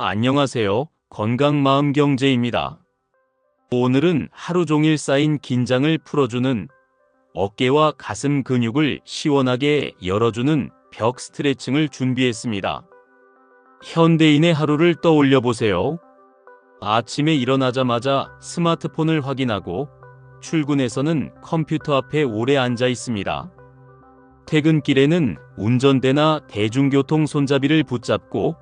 안녕하세요. 건강마음경제입니다. 오늘은 하루 종일 쌓인 긴장을 풀어주는 어깨와 가슴 근육을 시원하게 열어주는 벽 스트레칭을 준비했습니다. 현대인의 하루를 떠올려 보세요. 아침에 일어나자마자 스마트폰을 확인하고 출근해서는 컴퓨터 앞에 오래 앉아 있습니다. 퇴근길에는 운전대나 대중교통 손잡이를 붙잡고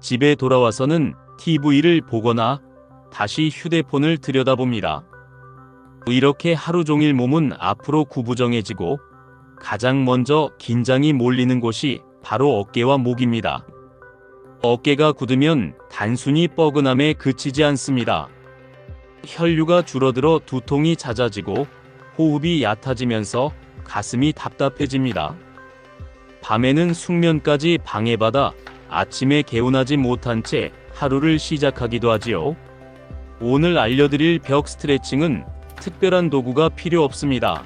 집에 돌아와서는 TV를 보거나 다시 휴대폰을 들여다봅니다. 이렇게 하루 종일 몸은 앞으로 구부정해지고 가장 먼저 긴장이 몰리는 곳이 바로 어깨와 목입니다. 어깨가 굳으면 단순히 뻐근함에 그치지 않습니다. 혈류가 줄어들어 두통이 잦아지고 호흡이 얕아지면서 가슴이 답답해집니다. 밤에는 숙면까지 방해받아 아침에 개운하지 못한 채 하루를 시작하기도 하지요. 오늘 알려드릴 벽 스트레칭은 특별한 도구가 필요 없습니다.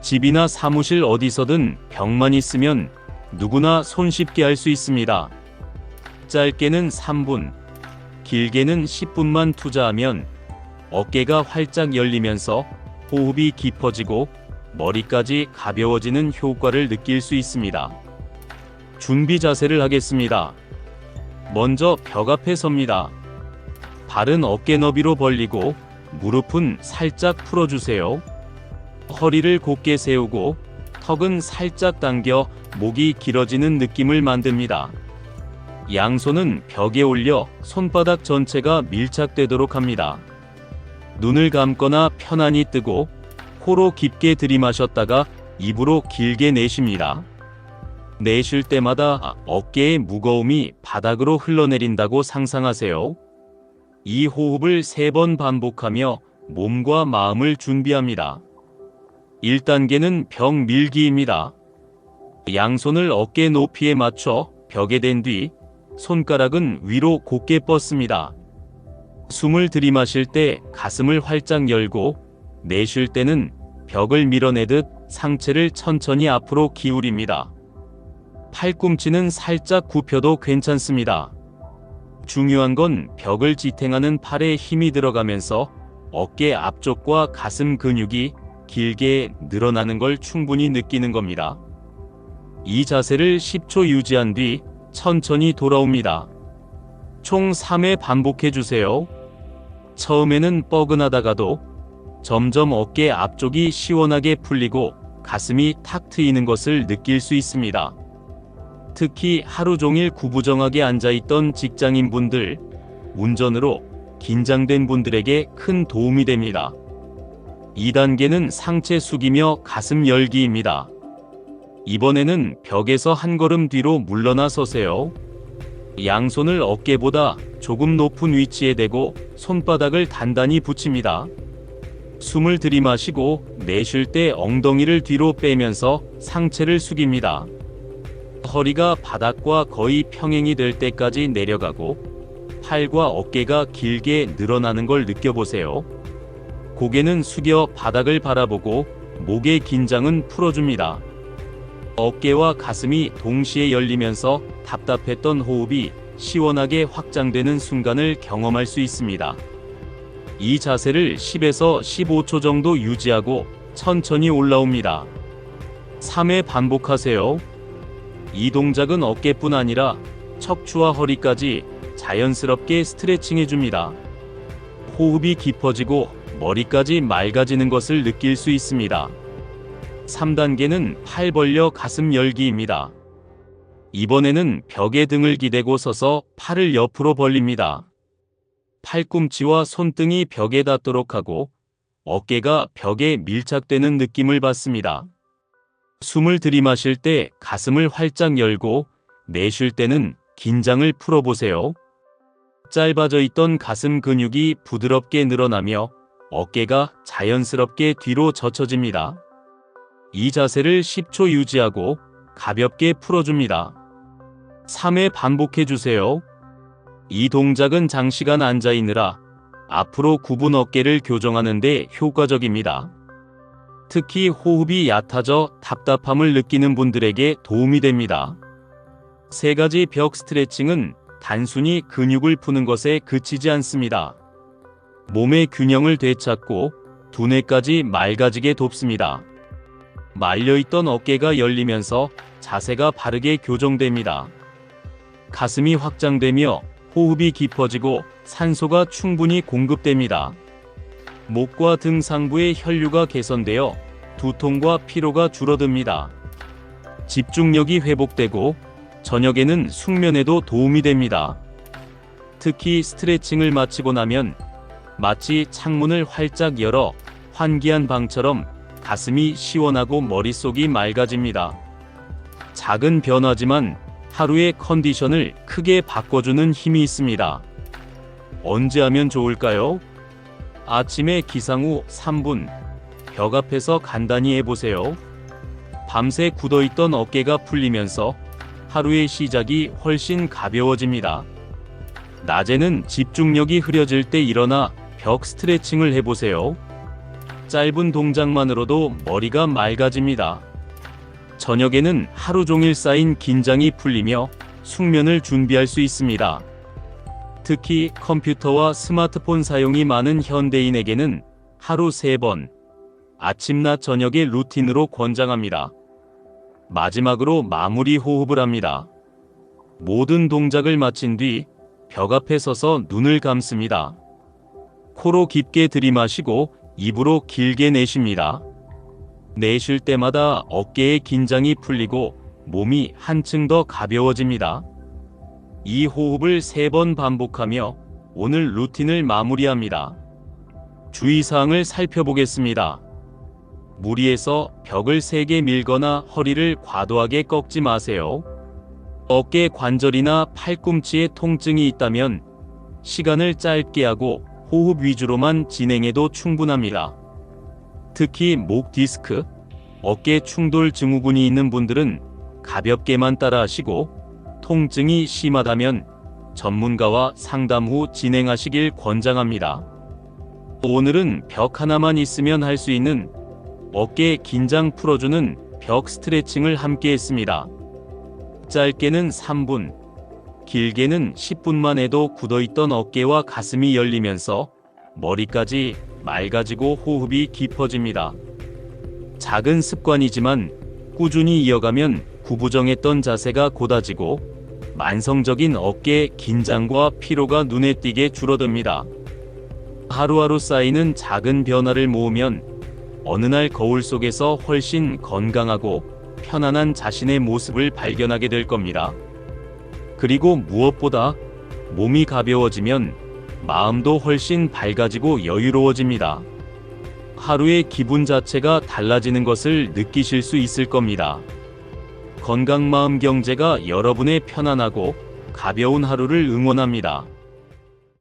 집이나 사무실 어디서든 벽만 있으면 누구나 손쉽게 할 수 있습니다. 짧게는 3분, 길게는 10분만 투자하면 어깨가 활짝 열리면서 호흡이 깊어지고 머리까지 가벼워지는 효과를 느낄 수 있습니다. 준비 자세를 하겠습니다. 먼저 벽 앞에 섭니다. 발은 어깨 너비로 벌리고 무릎은 살짝 풀어주세요. 허리를 곧게 세우고 턱은 살짝 당겨 목이 길어지는 느낌을 만듭니다. 양손은 벽에 올려 손바닥 전체가 밀착되도록 합니다. 눈을 감거나 편안히 뜨고 코로 깊게 들이마셨다가 입으로 길게 내쉽니다. 내쉴 때마다 어깨의 무거움이 바닥으로 흘러내린다고 상상하세요. 이 호흡을 3번 반복하며 몸과 마음을 준비합니다. 1단계는 벽 밀기입니다. 양손을 어깨 높이에 맞춰 벽에 댄 뒤 손가락은 위로 곧게 뻗습니다. 숨을 들이마실 때 가슴을 활짝 열고 내쉴 때는 벽을 밀어내듯 상체를 천천히 앞으로 기울입니다. 팔꿈치는 살짝 굽혀도 괜찮습니다. 중요한 건 벽을 지탱하는 팔에 힘이 들어가면서 어깨 앞쪽과 가슴 근육이 길게 늘어나는 걸 충분히 느끼는 겁니다. 이 자세를 10초 유지한 뒤 천천히 돌아옵니다. 총 3회 반복해 주세요. 처음에는 뻐근하다가도 점점 어깨 앞쪽이 시원하게 풀리고 가슴이 탁 트이는 것을 느낄 수 있습니다. 특히 하루 종일 구부정하게 앉아있던 직장인분들, 운전으로 긴장된 분들에게 큰 도움이 됩니다. 2단계는 상체 숙이며 가슴 열기입니다. 이번에는 벽에서 한 걸음 뒤로 물러나 서세요. 양손을 어깨보다 조금 높은 위치에 대고 손바닥을 단단히 붙입니다. 숨을 들이마시고 내쉴 때 엉덩이를 뒤로 빼면서 상체를 숙입니다. 허리가 바닥과 거의 평행이 될 때까지 내려가고 팔과 어깨가 길게 늘어나는 걸 느껴보세요. 고개는 숙여 바닥을 바라보고 목의 긴장은 풀어줍니다. 어깨와 가슴이 동시에 열리면서 답답했던 호흡이 시원하게 확장되는 순간을 경험할 수 있습니다. 이 자세를 10에서 15초 정도 유지하고 천천히 올라옵니다. 3회 반복하세요. 이 동작은 어깨뿐 아니라 척추와 허리까지 자연스럽게 스트레칭해줍니다. 호흡이 깊어지고 머리까지 맑아지는 것을 느낄 수 있습니다. 3단계는 팔 벌려 가슴 열기입니다. 이번에는 벽에 등을 기대고 서서 팔을 옆으로 벌립니다. 팔꿈치와 손등이 벽에 닿도록 하고 어깨가 벽에 밀착되는 느낌을 받습니다. 숨을 들이마실 때 가슴을 활짝 열고 내쉴 때는 긴장을 풀어보세요. 짧아져 있던 가슴 근육이 부드럽게 늘어나며 어깨가 자연스럽게 뒤로 젖혀집니다. 이 자세를 10초 유지하고 가볍게 풀어줍니다. 3회 반복해주세요. 이 동작은 장시간 앉아있느라 앞으로 굽은 어깨를 교정하는 데 효과적입니다. 특히 호흡이 얕아져 답답함을 느끼는 분들에게 도움이 됩니다. 3가지 벽 스트레칭은 단순히 근육을 푸는 것에 그치지 않습니다. 몸의 균형을 되찾고 두뇌까지 맑아지게 돕습니다. 말려있던 어깨가 열리면서 자세가 바르게 교정됩니다. 가슴이 확장되며 호흡이 깊어지고 산소가 충분히 공급됩니다. 목과 등 상부의 혈류가 개선되어 두통과 피로가 줄어듭니다. 집중력이 회복되고 저녁에는 숙면에도 도움이 됩니다. 특히 스트레칭을 마치고 나면 마치 창문을 활짝 열어 환기한 방처럼 가슴이 시원하고 머릿속이 맑아집니다. 작은 변화지만 하루의 컨디션을 크게 바꿔주는 힘이 있습니다. 언제 하면 좋을까요? 아침에 기상 후 3분, 벽 앞에서 간단히 해보세요. 밤새 굳어있던 어깨가 풀리면서 하루의 시작이 훨씬 가벼워집니다. 낮에는 집중력이 흐려질 때 일어나 벽 스트레칭을 해보세요. 짧은 동작만으로도 머리가 맑아집니다. 저녁에는 하루 종일 쌓인 긴장이 풀리며 숙면을 준비할 수 있습니다. 특히 컴퓨터와 스마트폰 사용이 많은 현대인에게는 하루 3번, 아침, 낮, 저녁의 루틴으로 권장합니다. 마지막으로 마무리 호흡을 합니다. 모든 동작을 마친 뒤 벽 앞에 서서 눈을 감습니다. 코로 깊게 들이마시고 입으로 길게 내쉽니다. 내쉴 때마다 어깨의 긴장이 풀리고 몸이 한층 더 가벼워집니다. 이 호흡을 3번 반복하며 오늘 루틴을 마무리합니다. 주의사항을 살펴보겠습니다. 무리해서 벽을 세게 밀거나 허리를 과도하게 꺾지 마세요. 어깨 관절이나 팔꿈치에 통증이 있다면 시간을 짧게 하고 호흡 위주로만 진행해도 충분합니다. 특히 목 디스크, 어깨 충돌 증후군이 있는 분들은 가볍게만 따라하시고 통증이 심하다면 전문가와 상담 후 진행하시길 권장합니다. 오늘은 벽 하나만 있으면 할 수 있는 어깨 긴장 풀어주는 벽 스트레칭을 함께 했습니다. 짧게는 3분, 길게는 10분만 해도 굳어있던 어깨와 가슴이 열리면서 머리까지 맑아지고 호흡이 깊어집니다. 작은 습관이지만 꾸준히 이어가면 구부정했던 자세가 곧아지고 만성적인 어깨 긴장과 피로가 눈에 띄게 줄어듭니다. 하루하루 쌓이는 작은 변화를 모으면 어느 날 거울 속에서 훨씬 건강하고 편안한 자신의 모습을 발견하게 될 겁니다. 그리고 무엇보다 몸이 가벼워지면 마음도 훨씬 밝아지고 여유로워집니다. 하루의 기분 자체가 달라지는 것을 느끼실 수 있을 겁니다. 건강마음 경제가 여러분의 편안하고 가벼운 하루를 응원합니다.